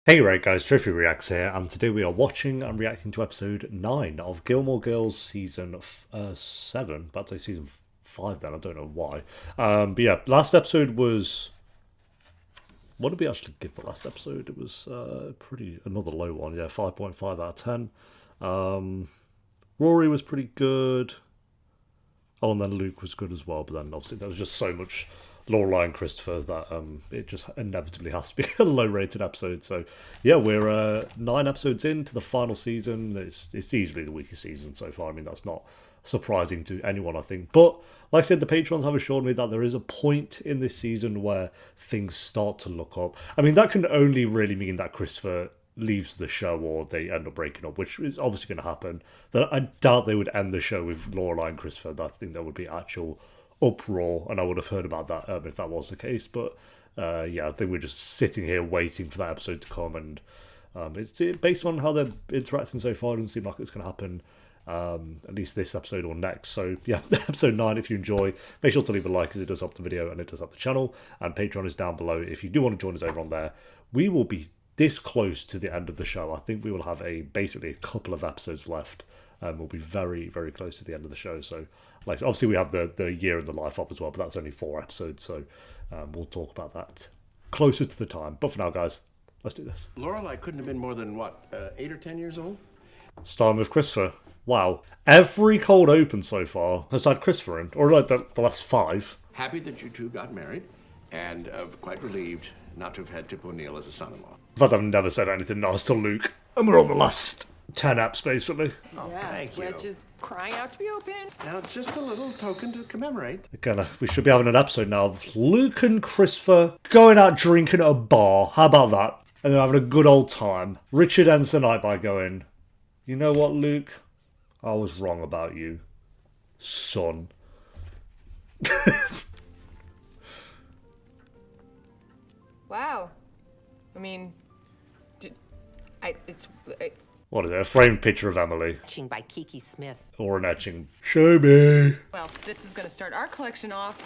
Hey right guys, Triffy Reacts here, and today we are watching and reacting to episode 9 of Gilmore Girls season 7, about to say season 5 then, I don't know why. But yeah, last episode was... What did we actually give the last episode? It was another low one, yeah, 5.5 out of 10. Rory was pretty good. Oh, and then Luke was good as well, but then obviously there was just so much Lorelai and Christopher that it just inevitably has to be a low-rated episode. So yeah, we're 9 episodes into the final season. It's easily the weakest season so far. I mean, that's not surprising to anyone, I think. But like I said, the patrons have assured me that there is a point in this season where things start to look up. I mean, that can only really mean that Christopher leaves the show or they end up breaking up, which is obviously going to happen. That I doubt they would end the show with Lorelai and Christopher. I think there would be actual uproar, and I would have heard about that if that was the case. But yeah, I think we're just sitting here waiting for that episode to come, and based on how they're interacting so far, it doesn't seem like it's going to happen. At least this episode or next. So yeah, episode 9, if you enjoy, make sure to leave a like, as it does help the video and it does help the channel. And Patreon is down below if you do want to join us over on there. We will be this close to the end of the show. I think we will have basically a couple of episodes left. We'll be very, very close to the end of the show. So, like, obviously we have the year in the life up as well, but that's only 4 episodes. So we'll talk about that closer to the time. But for now, guys, let's do this. Lorelai couldn't have been more than, what, 8 or 10 years old? Starting with Christopher. Wow. Every cold open so far has had Christopher in, or like the last 5. Happy that you two got married, and quite relieved not to have had Tip O'Neill as a son-in-law. In fact, I've never said anything nice to Luke. And we're on the last 10 eps, basically. Oh, yes, thank you. which is crying out to be open. Now, just a little token to commemorate. Again, we should be having an episode now of Luke and Christopher going out drinking at a bar. How about that? And then having a good old time. Richard ends the night by going, "You know what, Luke? I was wrong about you, son." Wow. I mean, it's What is it? A framed picture of Emily. Etching by Kiki Smith. Or an etching. Show me. well, this is going to start our collection off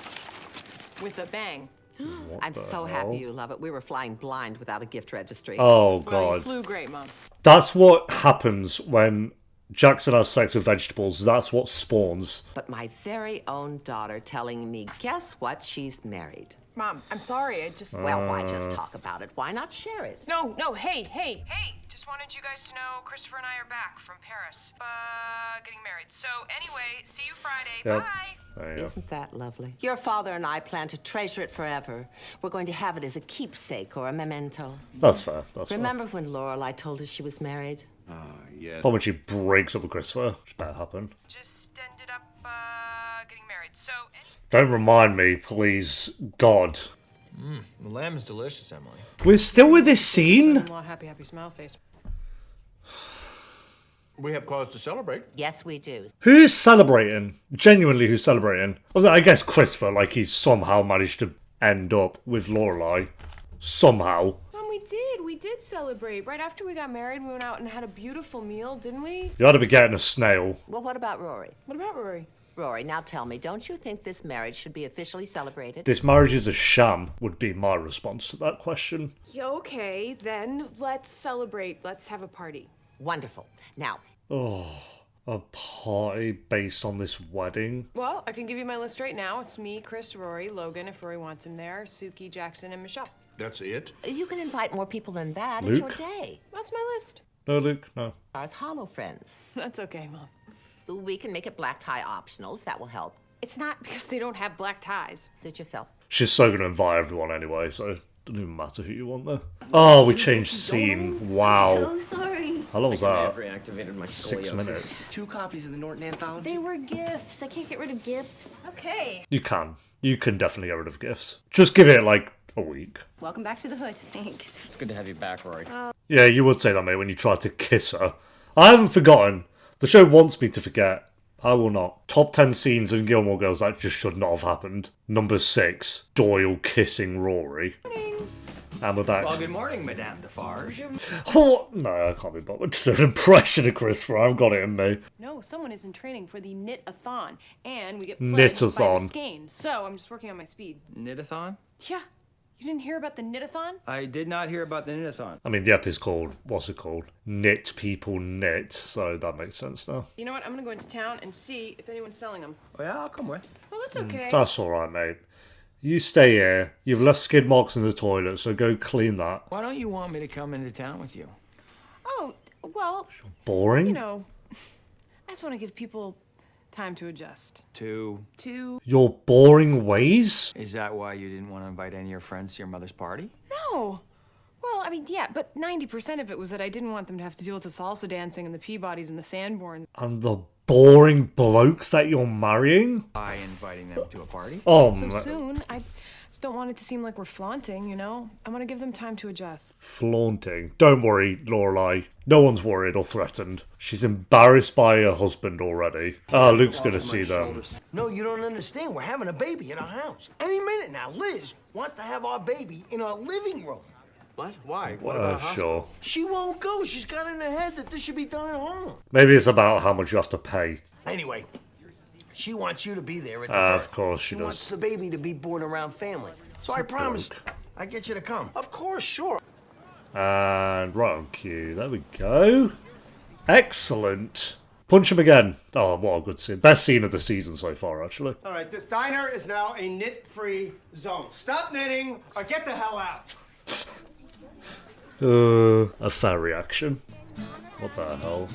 with a bang. What I'm the so hell? happy you love it. We were flying blind without a gift registry. Oh, Well, you God. flew great, Mom. That's what happens when Jackson has sex with vegetables. That's what spawns. But my very own daughter telling me, guess what? She's married. Mom, I'm sorry. I just... Well, why just talk about it? Why not share it? No, hey. Just wanted you guys to know Christopher and I are back from Paris. Getting married. So, anyway, see you Friday. Yep. Bye. There you go. Isn't that lovely? Your father and I plan to treasure it forever. We're going to have it as a keepsake or a memento. That's fair. That's Remember when Lorelai told us she was married? Yes. fair. When she breaks up with Christopher, which better happen. Just ended up, getting married. So, Don't remind me, please, God. The lamb is delicious, Emily. We're still with this scene? son-in-law, happy smile face. We have cause to celebrate. Yes, we do. Who's celebrating? Genuinely, who's celebrating? I guess Christopher, like he's somehow managed to end up with Lorelai. Somehow. Mom, we did celebrate. Right after we got married, we went out and had a beautiful meal, didn't we? You ought to be getting a snail. Well, what about Rory? What about Rory? Rory, now tell me, don't you think this marriage should be officially celebrated? This marriage is a sham, would be my response to that question. Yeah, okay, then let's celebrate. Let's have a party. Wonderful. Now, A party based on this wedding? Well, I can give you my list right now. It's me, Chris, Rory, Logan, if Rory wants him there, Suki, Jackson, and Michelle. That's it? you can invite more people than that. It's your Luke? day. That's my list. No, Luke, no. Ours hollow friends. That's okay, Mom. We can make it black tie optional if that will help. It's not because they don't have black ties. Suit yourself. She's so going to invite everyone anyway, so it doesn't even matter who you want there. Oh, we changed scene. Wow. So sorry. How long was I have that? reactivated my 6 scoliosis. minutes. 2 copies of the Norton Anthology. They were gifts. I can't get rid of gifts. Okay. You can. You can definitely get rid of gifts. Just give it like a week. Welcome back to the hood. Thanks. It's good to have you back, Rory. Yeah, you would say that, mate, when you tried to kiss her. I haven't forgotten. The show wants me to forget. I will not. Top 10 scenes in Gilmore Girls that just should not have happened. Number 6, Doyle kissing Rory. And we're back. Well, good morning, Madame Defarge. Oh, no, I can't be bothered to do an impression of Christopher. I've got it in me. No, someone is in training for the knit-a-thon, and we get pledged by Knit-a-thon. the skein. So I'm just working on my speed. Knit-a-thon? Yeah. You didn't hear about the knit-a-thon? I did not hear about the knit-a-thon. I mean, the ep is called, what's it called? Knit People Knit, so that makes sense now. You know what? I'm gonna go into town and see if anyone's selling them. Oh, yeah, I'll come with. Well, that's okay. That's alright, mate. You stay here. You've left skid marks in the toilet, so go clean that. Why don't you want me to come into town with you? Oh, well, Boring? you know, I just want to give people time to adjust. To... Your boring ways? Is that why you didn't want to invite any of your friends to your mother's party? No. Well, I mean, yeah, but 90% of it was that I didn't want them to have to deal with the salsa dancing and the Peabodys and the Sanborns. And the boring bloke that you're marrying? By inviting them to a party? Oh, So man. soon, I just don't want it to seem like we're flaunting, you know? I want to give them time to adjust. Flaunting. Don't worry, Lorelai. No one's worried or threatened. She's embarrassed by her husband already. Ah, Luke's gonna see them. No, you don't understand. We're having a baby in our house. Any minute now, Liz wants to have our baby in our living room. What? Why? What about a hospital? Sure. She won't go. She's got in her head that this should be done at home. Maybe it's about how much you have to pay. Anyway, she wants you to be there at the Of birth. course she wants does. the baby to be born around family. So I promised I'd get you to come. Of course, sure. And right on cue. There we go. Excellent. Punch him again. Oh, what a good scene. Best scene of the season so far, actually. All right, this diner is now a knit-free zone. Stop knitting or get the hell out. A fair reaction. What the hell?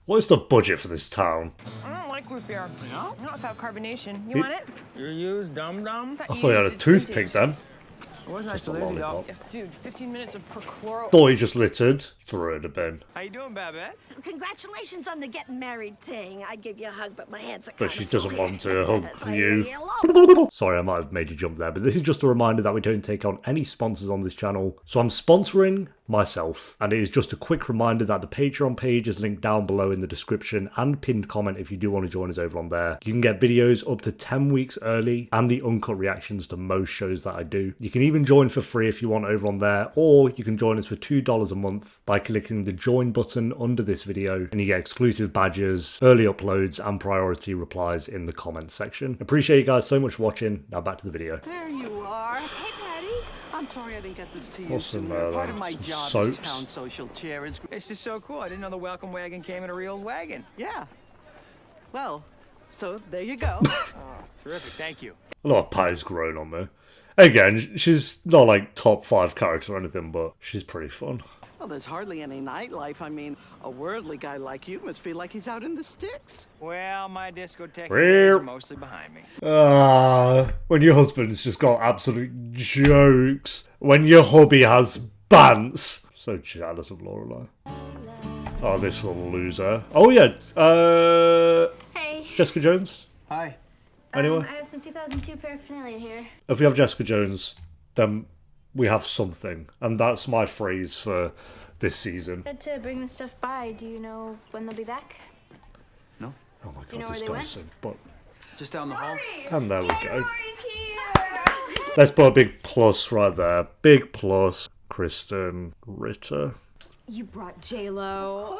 What is the budget for this town? I don't like root beer. No? Not without carbonation. You want it? You use dum-dum? I thought you had a toothpick then. It was nice Just to a Lizzie, though. lollipop. Dude, 15 minutes of perchloro. Thought he just littered. Threw it in a bin. How you doing, Babette? Congratulations on the getting married thing. I'd give you a hug, but my hands are But kinda she doesn't full. want to hug So I you. leave alone. Sorry, I might have made you jump there, but this is just a reminder that we don't take on any sponsors on this channel. So I'm sponsoring myself, and it is just a quick reminder that the Patreon page is linked down below in the description and pinned comment if you do want to join us over on there. You can get videos up to 10 weeks early and the uncut reactions to most shows that I do. You can even join for free if you want over on there, or you can join us for $2 a month by clicking the join button under this video, and you get exclusive badges, early uploads, and priority replies in the comments section. Appreciate you guys so much for watching. Now back to the video. There you are. Hey, Patty. I'm sorry I didn't get this to you What's in sooner. there, Part then? of my Some job soaps? as town social chair is... This is so cool. I didn't know the welcome wagon came in a real wagon. Yeah. Well, so there you go. Terrific. Thank you. A lot of Patty's grown on me. Again, she's not like top 5 character or anything, but she's pretty fun. Well, there's hardly any nightlife. I mean, a worldly guy like you must feel like he's out in the sticks. Well, my discotheque Rear. days are mostly behind me. When your husband's just got absolute jokes. When your hubby has bants. So jealous of Lorelai. Oh, this little loser. Oh yeah, Hey. Jessica Jones? Hi. Anyway, I have some 2002 paraphernalia here. if we have Jessica Jones, then we have something. And that's my phrase for this season. Good to bring this stuff by. Do you know when they'll be back? No. Oh my you know god, where this they guy's went? so... But, Just down the hall. and there we go. Rory's here! Let's put a big plus right there. Big plus. Kristen Ritter. You brought J-Lo.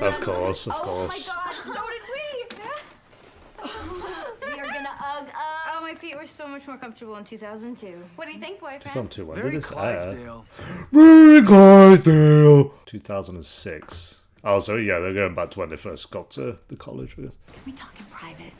Of course, of Oh course. my god, so did we! We are gonna UGG up. Oh, my feet were so much more comfortable in 2002. What do you think, boyfriend? It's on 2 when Very did this air? Clydesdale. Very Clydesdale. 2006. Oh, so yeah, they're going back to when they first got to the college, I guess. Can we talk in private?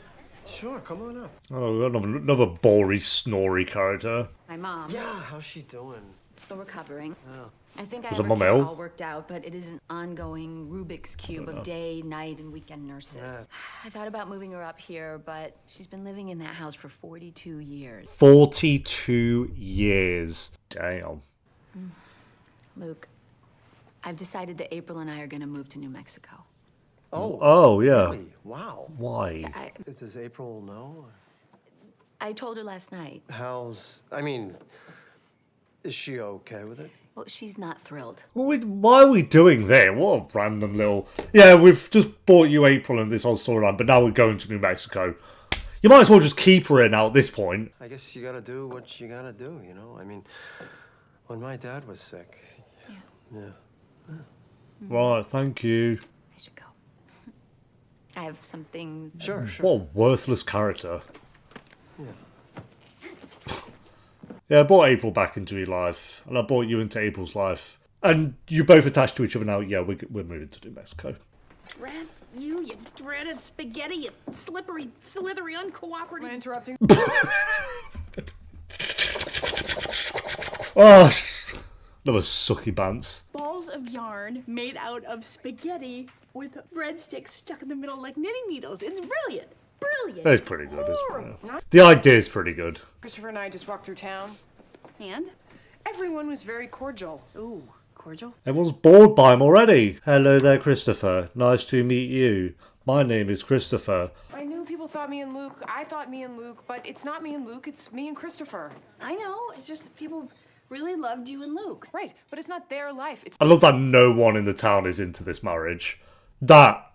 Sure, come on up. Oh, we've got another boring, snory character. My mom. Yeah, how's she doing? Still recovering. Oh. I think I Was have it her Mum care ill? all worked out, but it is an ongoing Rubik's Cube of day, night, and weekend nurses. I thought about moving her up here, but she's been living in that house for 42 years. 42 years. Damn. Luke, I've decided that April and I are going to move to New Mexico. Oh, yeah. Really? Wow. Why? Does April know? I told her last night. I mean, is she okay with it? Well, she's not thrilled. Why are we doing that? What a random little... Yeah, we've just bought you April and this whole storyline, but now we're going to New Mexico. You might as well just keep her in now at this point. I guess you gotta do what you gotta do, you know? I mean, when my dad was sick... Yeah. Right, thank you. I should go. I have some things. Sure. What a worthless character. Yeah. Yeah, I brought April back into your life, and I brought you into April's life. And you both attached to each other now. Yeah, we're moving to New Mexico. Drat you dreaded spaghetti, you slippery, slithery, uncooperative. Am I interrupting? Oh, another sucky bants. Balls of yarn made out of spaghetti with breadsticks stuck in the middle like knitting needles. It's brilliant. Brilliant. It's pretty good. It's pretty good. The idea is pretty good. Christopher and I just walked through town. And? Everyone was very cordial. Ooh, cordial? Everyone's bored by him already. Hello there, Christopher. Nice to meet you. My name is Christopher. I knew people thought me and Luke. I thought me and Luke, but it's not me and Luke. It's me and Christopher. I know. It's just that people really loved you and Luke. Right, but it's not their life. It's I love that no one in the town is into this marriage. That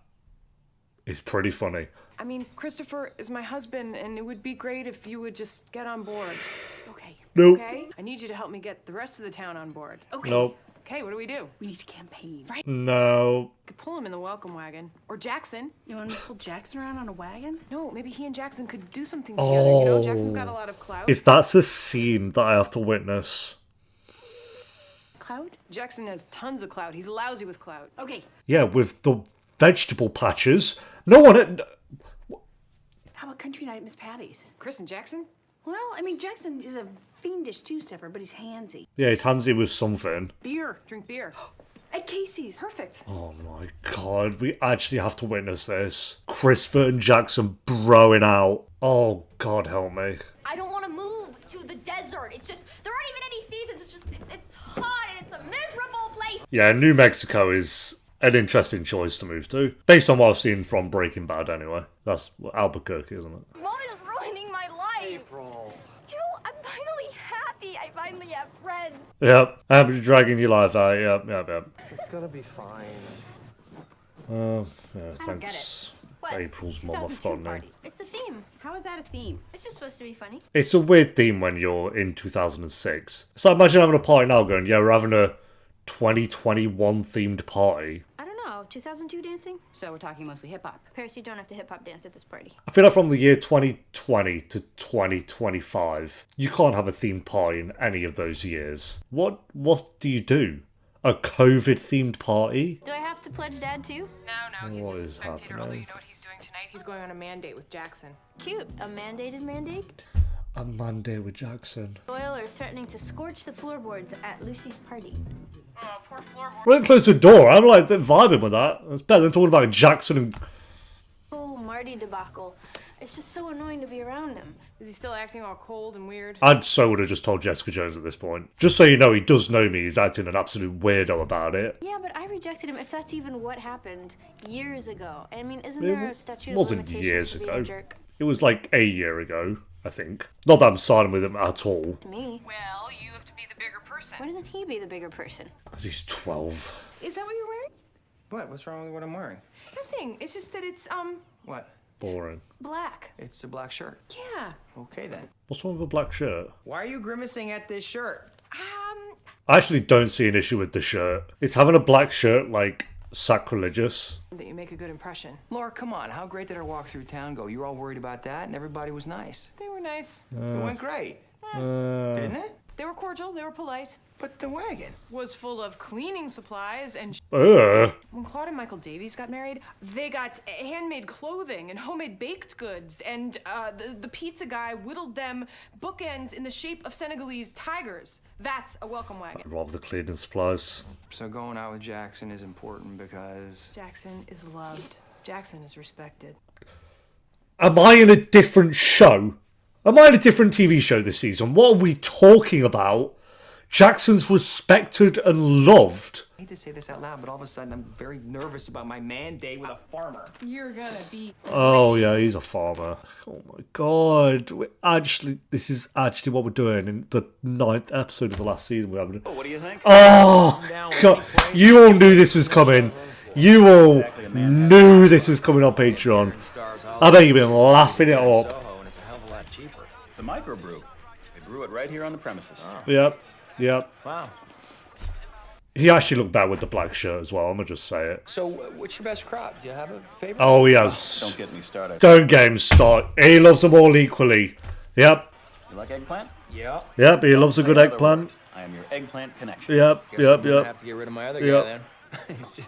is pretty funny. I mean, Christopher is my husband, and it would be great if you would just get on board. Okay. Nope. Okay? I need you to help me get the rest of the town on board. Okay. Nope. Okay, what do we do? We need to campaign. Right? No. Could pull him in the welcome wagon. Or Jackson. You want to pull Jackson around on a wagon? No, maybe he and Jackson could do something together. You know, Jackson's got a lot of clout. If that's a scene that I have to witness. Clout? Jackson has tons of clout. He's lousy with clout. Okay. Yeah, with the vegetable patches. No one... How about country night at Miss Patty's? Chris and Jackson? Well, I mean, Jackson is a fiendish two-stepper, but he's handsy. Yeah, he's handsy with something. Beer. Drink beer. At Casey's. Perfect. Oh my god, we actually have to witness this. Christopher and Jackson broing out. Oh, God help me. I don't want to move to the desert. It's just, there aren't even any seasons. It's just, it's hot and it's a miserable place. Yeah, New Mexico is an interesting choice to move to. Based on what I've seen from Breaking Bad, anyway. That's Albuquerque, isn't it? Mom is ruining my life. April. You know, I'm finally happy. I finally have friends. Yep, I'm dragging your life out. Yep. It's gonna be fine. Yeah, I don't get thanks. it. What? April's mom, I've 2002 forgotten her. party. It's a theme. How is that a theme? It's just supposed to be funny. It's a weird theme when you're in 2006. So imagine having a party now going, yeah, we're having a 2021 themed party. I don't know. 2002 dancing? So we're talking mostly hip-hop. Paris, you don't have to hip-hop dance at this party. I feel like from the year 2020 to 2025, you can't have a themed party in any of those years. What do you do? A COVID-themed party? Do I have to pledge Dad too? No, he's What just a is spectator. Although happening? you know what he's doing tonight? He's going on a mandate with Jackson. Cute. A mandated mandate? A Monday with Jackson. Doyle are threatening to scorch the floorboards at Lucy's party. Oh, poor floorboard. We didn't close the door. I'm like vibing with that. It's better than talking about Jackson and... Oh, Marty debacle. It's just so annoying to be around him. Is he still acting all cold and weird? I'd so would have just told Jessica Jones at this point. Just so you know, he does know me. He's acting an absolute weirdo about it. Yeah, but I rejected him, if that's even what happened, years ago. I mean, isn't there a statute of wasn't limitations years for being ago. a jerk? It was like a year ago, I think. Not that I'm siding with him at all. To me. Well, you have to be the bigger person. Why doesn't he be the bigger person? Because he's 12. Is that what you're wearing? What? What's wrong with what I'm wearing? Nothing. It's just that it's, What? Boring. black. It's a black shirt. Yeah. Okay then. What's wrong with a black shirt? Why are you grimacing at this shirt? I actually don't see an issue with the shirt. Is having a black shirt, like, sacrilegious? That you make a good impression. Laura, come on. How great did our walk through town go? You were all worried about that, and everybody was nice. They were nice. It went great. Didn't it? They were cordial. They were polite. But the wagon Was full of cleaning supplies and when Claude and Michael Davies got married, they got handmade clothing and homemade baked goods, and the pizza guy whittled them bookends in the shape of Senegalese tigers. That's a welcome wagon. I'd rather the cleaning supplies. So going out with Jackson is important because... Jackson is loved. Jackson is respected. Am I in a different show? Am I in a different TV show this season? What are we talking about? Jackson's respected and loved. I hate to say this out loud, but all of a sudden I'm very nervous about my mandate with a farmer. You're gonna be... Oh, yeah, he's a farmer. Oh, my God. This is actually what we're doing in the 9th episode of the last season. We're having. Oh, what do you think? Oh, God. You all knew this was coming. You all knew this was coming on Patreon. I bet you've been laughing it up. It's a hell of a lot cheaper. It's a microbrew. They brew it right here on the premises. Yep. Wow. He actually looked bad with the black shirt as well, I'm going to just say it. So, what's your best crop? Do you have a favorite? Oh, he has. Don't get me started. Don't get him started. He loves them all equally. Yep. You like eggplant? Yep. Yep, he loves a good eggplant. I am your eggplant connection. Yep, Guess I'm gonna have to get rid of my other guy then. He's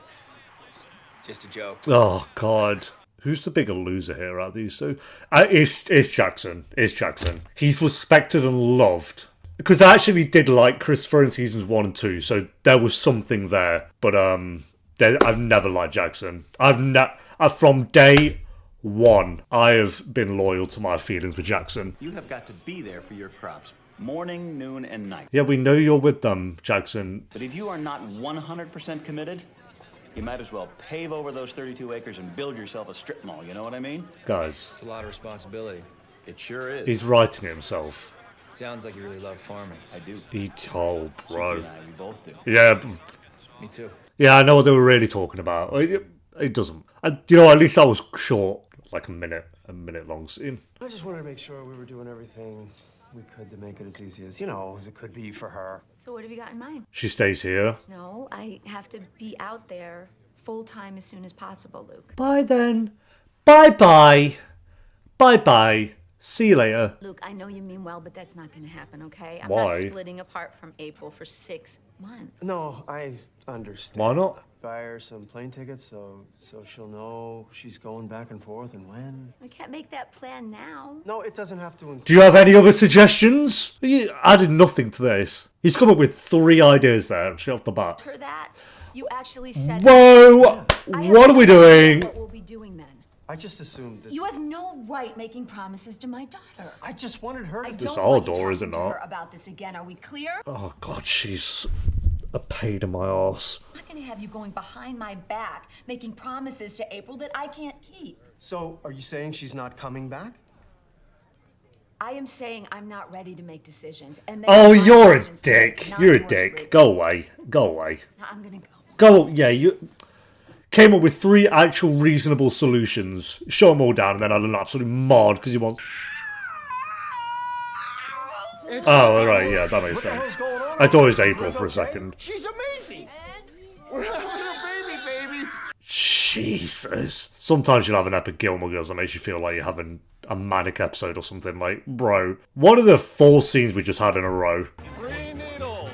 just a joke. Oh, God. Who's the bigger loser here out of these two? It's Jackson. It's Jackson. He's respected and loved. Because I actually did like Christopher in seasons 1 and 2, so there was something there. But I've never liked Jackson. From day one, I have been loyal to my feelings with Jackson. You have got to be there for your crops. Morning, noon, and night. Yeah, we know you're with them, Jackson. But if you are not 100% committed, you might as well pave over those 32 acres and build yourself a strip mall, you know what I mean? Guys. It's a lot of responsibility. It sure is. He's writing it himself. Sounds like you really love farming. I do. Oh, bro. And I, we both do. Yeah. Me too. Yeah, I know what they were really talking about. It doesn't. You know, at least I was short, like a minute long scene. I just wanted to make sure we were doing everything we could to make it as easy as, as it could be for her. So what have you got in mind? She stays here. No, I have to be out there full-time as soon as possible, Luke. Bye then. Bye-bye. Bye-bye. See you later. Luke, I know you mean well, but that's not going to happen, okay? I'm Why? not splitting apart from April for 6 months. No, I understand. Why not? Buy her some plane tickets so she'll know she's going back and forth and when. I can't make that plan now. No, it doesn't have to include... Do you have any other suggestions? You added nothing to this. He's come up with 3 ideas there, straight off the bat. For that, you actually said... Whoa! What are we doing? What we'll be doing then. I just assumed that... You have no right making promises to my daughter. I just wanted her to... I It's don't our want you door, is it talking to not? her about this again. Are we clear? Oh, God, she's a pain in my arse. I'm not going to have you going behind my back, making promises to April that I can't keep. So, are you saying she's not coming back? I am saying I'm not ready to make decisions. And Oh, make my you're a decisions today, dick. not You're a yours, dick. Luke. Go away. Go away. I'm going to Go, go. yeah, you came up with 3 actual reasonable solutions. Shut them all down and then had an absolute mod because you want... Oh, right, yeah, that makes sense. I thought it was April for a second. She's amazing. We're having a baby. Jesus. Sometimes you'll have an epic Gilmore Girls that makes you feel like you're having a manic episode or something. Like, bro, what are the 4 scenes we just had in a row? Free needles.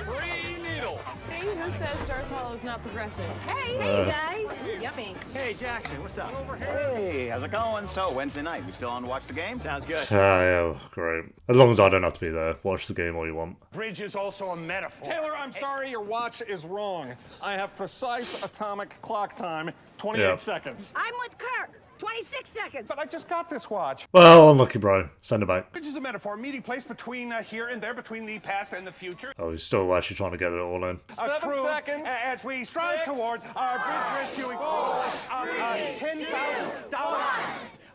Free needles. See, who says Stars Hollow is not progressive? Hey, hey, guys. Yummy. Hey, Jackson, what's up? Hey, how's it going? So, Wednesday night, we still on to watch the game? Sounds good. Yeah, great. As long as I don't have to be there. Watch the game all you want. Bridge is also a metaphor. Taylor, I'm sorry, your watch is wrong. I have precise atomic clock time, 28 seconds. I'm with Kirk. 26 seconds. But I just got this watch. Well, unlucky, bro. Send it back. Bridge is a metaphor, meeting place between here and there, between the past and the future. Oh, he's still actually trying to get it all in. 7 seconds. As we strive towards our bridge rescuing goal of $10,000.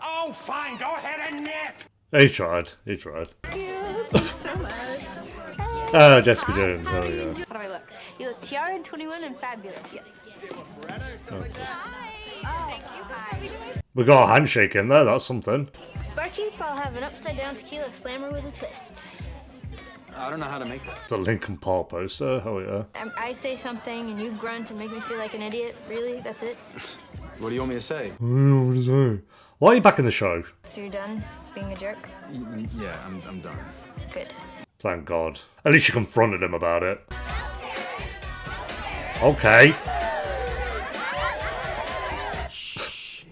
Oh, fine. Go ahead and knit. He tried. He tried. So much. Jessica Jones. Oh, yeah. How do I look? You look tiara and 21 and fabulous. We got a handshake in there. That's something. Barkeep, I'll have an upside-down tequila slammer with a twist. I don't know how to make that. The Lincoln Park poster. Oh, yeah. I say something and you grunt and make me feel like an idiot. Really? That's it? What do you want me to say? Why are you back in the show? So you're done being a jerk? Yeah, I'm done. Good. Thank God. At least you confronted him about it. Okay.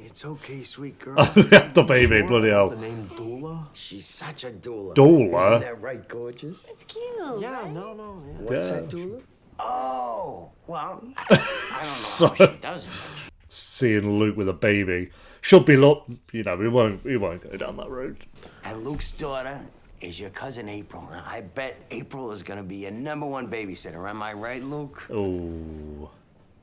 It's okay, sweet girl. The baby, bloody hell. The name Dula? She's such a doula. Doula? Isn't that right, gorgeous? It's cute. Yeah, right? no. Yeah. What's Yeah. that, doula? Oh, well, I don't know how she does it. Seeing Luke with a baby should be we won't go down that road. And Luke's daughter is your cousin April. Now, I bet April is gonna be your #1 babysitter. Am I right, Luke? Oh.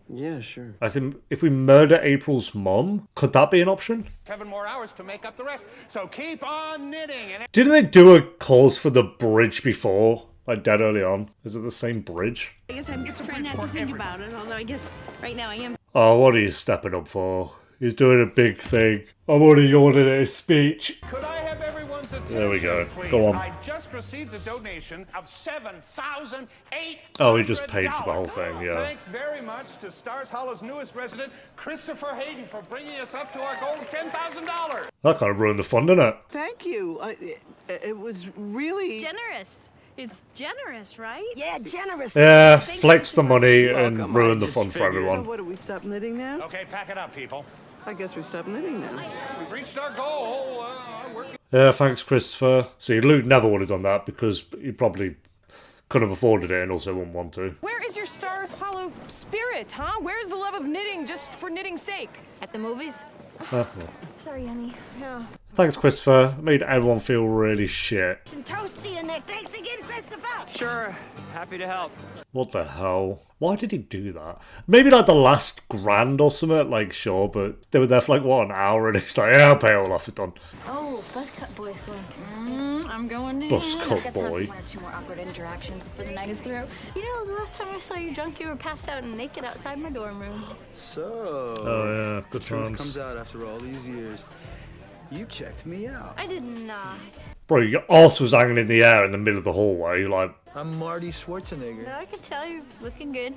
Yeah, sure. I think if we murder April's mom, could that be an option? 7 more hours to make up the rest. So keep on knitting. And Didn't they do a calls for the bridge before? Like dead early on? Is it the same bridge? I guess I'm trying not to think about it, although I guess right now I am. Oh, what are you stepping up for? He's doing a big thing. I'm already yawning at his speech. could I have everyone everyone's attention, There we go. please. Go on. I just received a donation of $7,800. Oh, he just paid for the whole thing, yeah. Thanks very much to Stars Hollow's newest resident, Christopher Hayden, for bringing us up to our goal of $10,000. That kind of ruined the fun, didn't it? Thank you. It was really Generous. It's generous, right? Yeah, generous. Yeah, flex the money and ruin the fun for So everyone. what, do we stop knitting now? Okay, pack it up, people. I guess we stop knitting now. We've reached our goal. Yeah, thanks, Christopher. See, Luke never would have done that because he probably couldn't have afforded it and also wouldn't want to. Where is your Stars Hollow spirit, huh? Where's the love of knitting just for knitting's sake? At the movies? Well. Sorry, honey. Yeah. Thanks, Christopher. Made everyone feel really shit. Some toasty in there. Thanks again, Christopher. Sure, happy to help. What the hell? Why did he do that? Maybe like the last grand or something, like, sure, but they were there for like, what, an hour, and he's like, yeah, I'll pay all off, it's done. Oh, Buzzcut Boy's going. I'm going in. Buzzcut I've got time Boy. for 1 or 2 more awkward interactions before the night is through. You know, the last time I saw you drunk, you were passed out and naked outside my dorm room. So. Oh, yeah, good Truth times. comes out after all these years. You checked me out. I did not. Bro, your arse was hanging in the air in the middle of the hallway, like... I'm Marty Schwarzenegger. No, I can tell you're looking good.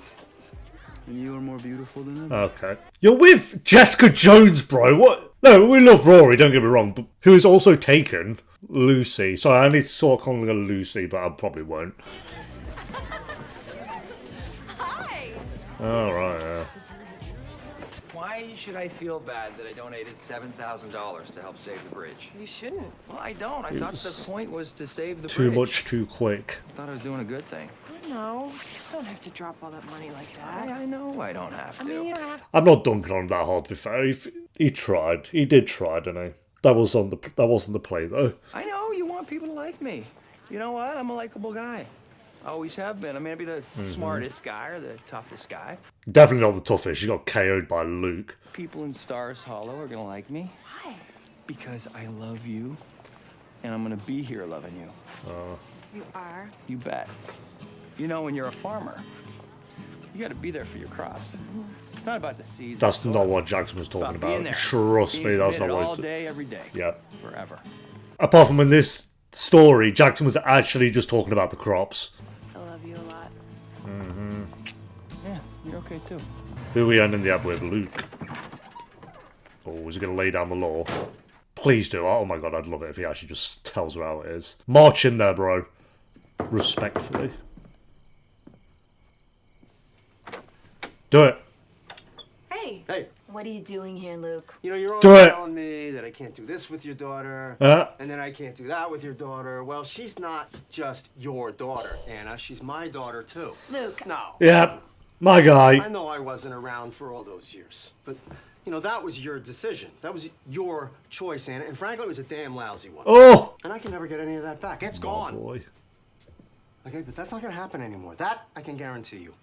And you are more beautiful than ever. Okay. You're with Jessica Jones, bro, what? No, we love Rory, don't get me wrong, but who is also taken Lucy. Sorry, I need to sort of call her Lucy, but I probably won't. Hi. Alright, yeah. Why should I feel bad that I donated $7,000 to help save the bridge? You shouldn't. Well, I don't. I thought the point was to save the Too bridge. much, too quick. I thought I was doing a good thing. No, you just don't have to drop all that money like that. I know I don't have to. I mean, you don't have I'm not dunking on him that hard, to be fair. He tried. He did try, didn't he? That wasn't the play, though. I know you want people to like me. You know what? I'm a likable guy. Always have been. I may not be the smartest guy or the toughest guy. Definitely not the toughest. She got KO'd by Luke. People in Stars Hollow are gonna like me. Why? Because I love you, and I'm gonna be here loving you. You are. You bet. You know, when you're a farmer, you gotta be there for your crops. It's not about the seeds. That's not what Jackson was talking About being about. there. Trust Being me, that's not committed what... all day, every day. Yeah. Forever. Apart from in this story, Jackson was actually just talking about the crops. I love you a lot. Mm-hmm. Yeah, you're okay too. Who are we ending the app with? Luke. Oh, is he going to lay down the law? Please do. Oh my god, I'd love it if he actually just tells her how it is. March in there, bro. Respectfully. Do it. Hey. Hey. What are you doing here, Luke? You know, you're Do always it. telling me that I can't do this with your daughter, Uh. and then I can't do that with your daughter. Well, she's not just your daughter, Anna. She's my daughter, too. Luke. No. Yeah, my guy. I know I wasn't around for all those years, but, you know, that was your decision. That was your choice, Anna, and frankly, it was a damn lousy one. Oh! And I can never get any of that back. It's Oh, gone. boy. Okay, but that's not gonna happen anymore. That I can guarantee you.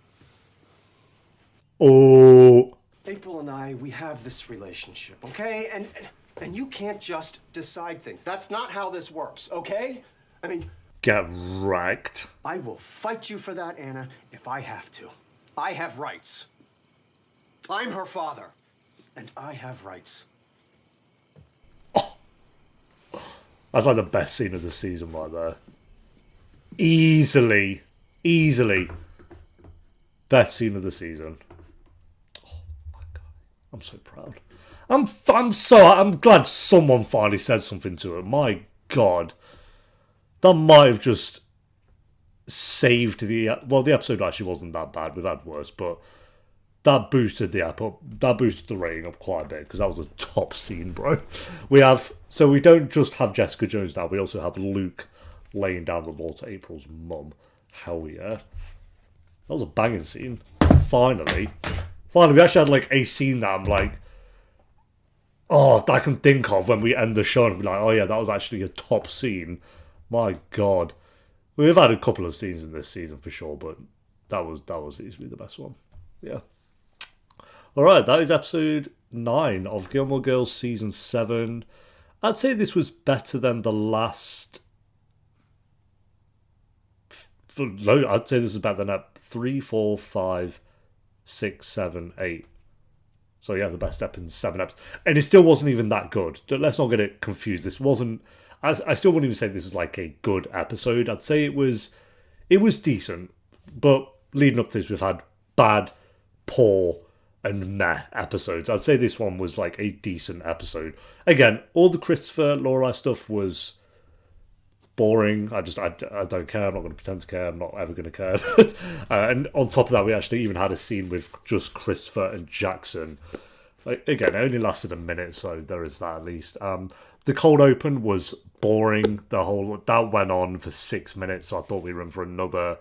Oh. April and I, we have this relationship, okay? And you can't just decide things. That's not how this works, okay? I mean, Get wrecked. I will fight you for that, Anna, if I have to. I have rights. I'm her father, and I have rights. That's like the best scene of the season right there. Easily. Best scene of the season. Oh my god. I'm so proud. I'm glad someone finally said something to her. My god. That might have just saved the episode actually wasn't that bad. We've had worse, but that boosted the app up. That boosted the rating up quite a bit because that was a top scene, bro. So we don't just have Jessica Jones now. We also have Luke laying down the law to April's mum. Hell yeah, that was a banging scene. Finally, we actually had like a scene that I'm like, oh, that I can think of when we end the show and be like, oh yeah, that was actually a top scene. My god, we've had a couple of scenes in this season for sure, but that was easily the best one. Yeah. Alright, that is episode 9 of Gilmore Girls Season 7. I'd say this was better than the last... I'd say this is better than 3, 4, 5, 6, 7, 8. So yeah, the best step in 7 episodes. And it still wasn't even that good. Let's not get it confused. This wasn't... I still wouldn't even say this is like a good episode. I'd say it was decent, but leading up to this, we've had bad, poor, and meh episodes. I'd say this one was like a decent episode. Again, all the Christopher Lorelai stuff was boring. I don't care. I'm not going to pretend to care. I'm not ever going to care. And on top of that, we actually even had a scene with just Christopher and Jackson. Like, again, it only lasted a minute, so there is that at least. The cold open was boring. That went on for 6 minutes, so I thought we were in for another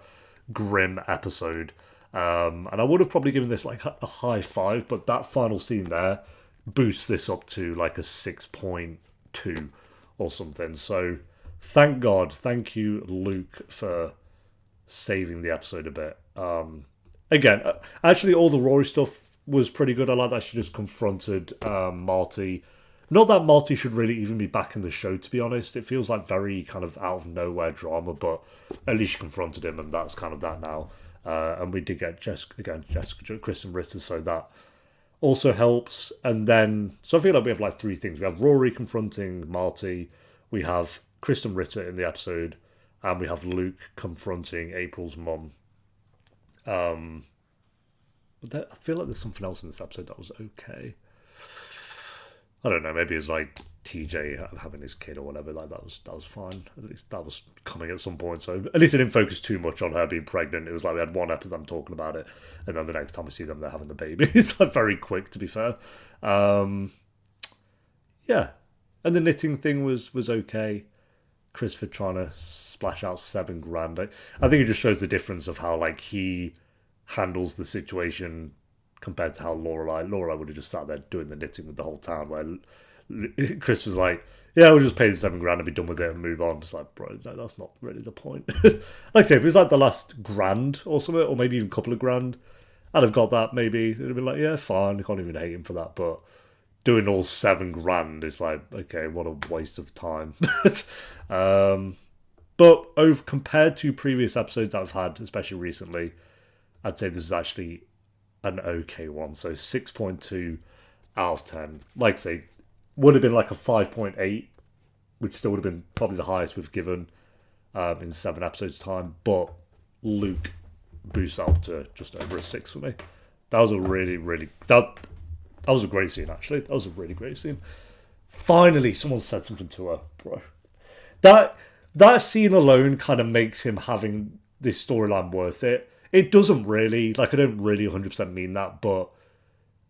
grim episode. And I would have probably given this like a high 5, but that final scene there boosts this up to like a 6.2 or something. So thank God, thank you, Luke, for saving the episode a bit. Again, actually, all the Rory stuff was pretty good. I like that she just confronted Marty. Not that Marty should really even be back in the show, to be honest. It feels like very kind of out of nowhere drama, but at least she confronted him, and that's kind of that now. And we did get Jessica, Kristen Ritter, so that also helps. And then, so I feel like we have like 3 things. We have Rory confronting Marty, we have Kristen Ritter in the episode, and we have Luke confronting April's mum. I feel like there's something else in this episode that was okay. I don't know, maybe it's like TJ having his kid or whatever, like that was fine. At least that was coming at some point, so at least it didn't focus too much on her being pregnant. It was like we had one episode of them talking about it, and then the next time we see them, they're having the baby. It's like very quick, to be fair. Yeah. And the knitting thing was okay. Christopher trying to splash out $7,000. I think it just shows the difference of how like he handles the situation compared to how Lorelai would have just sat there doing the knitting with the whole town, where Chris was like, yeah, we'll just pay the $7,000 and be done with it and move on. It's like, bro, that's not really the point. Like I say, if it was like the last grand or something, or maybe even a couple of grand, I'd have got that maybe. It'd have been like, yeah, fine, I can't even hate him for that, but doing all $7,000 is like, okay, what a waste of time. But compared to previous episodes I've had, especially recently, I'd say this is actually an okay one. So 6.2 out of 10. Like I say, would have been like a 5.8, which still would have been probably the highest we've given in 7 episodes' time. But Luke boosts up to just over a 6 for me. That was a really, really... That was a great scene, actually. That was a really great scene. Finally, someone said something to her, bro. That scene alone kind of makes him having this storyline worth it. It doesn't really, like, I don't really 100% mean that, but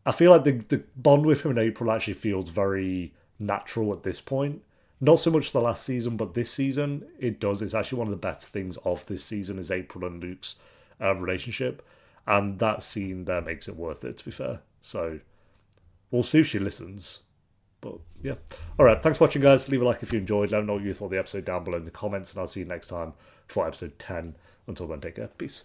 I feel like the bond with him and April actually feels very natural at this point. Not so much the last season, but this season, it does. It's actually one of the best things of this season is April and Luke's relationship. And that scene there makes it worth it, to be fair. So we'll see if she listens. But yeah. Alright, thanks for watching, guys. Leave a like if you enjoyed. Let me know what you thought of the episode down below in the comments. And I'll see you next time for episode 10. Until then, take care. Peace.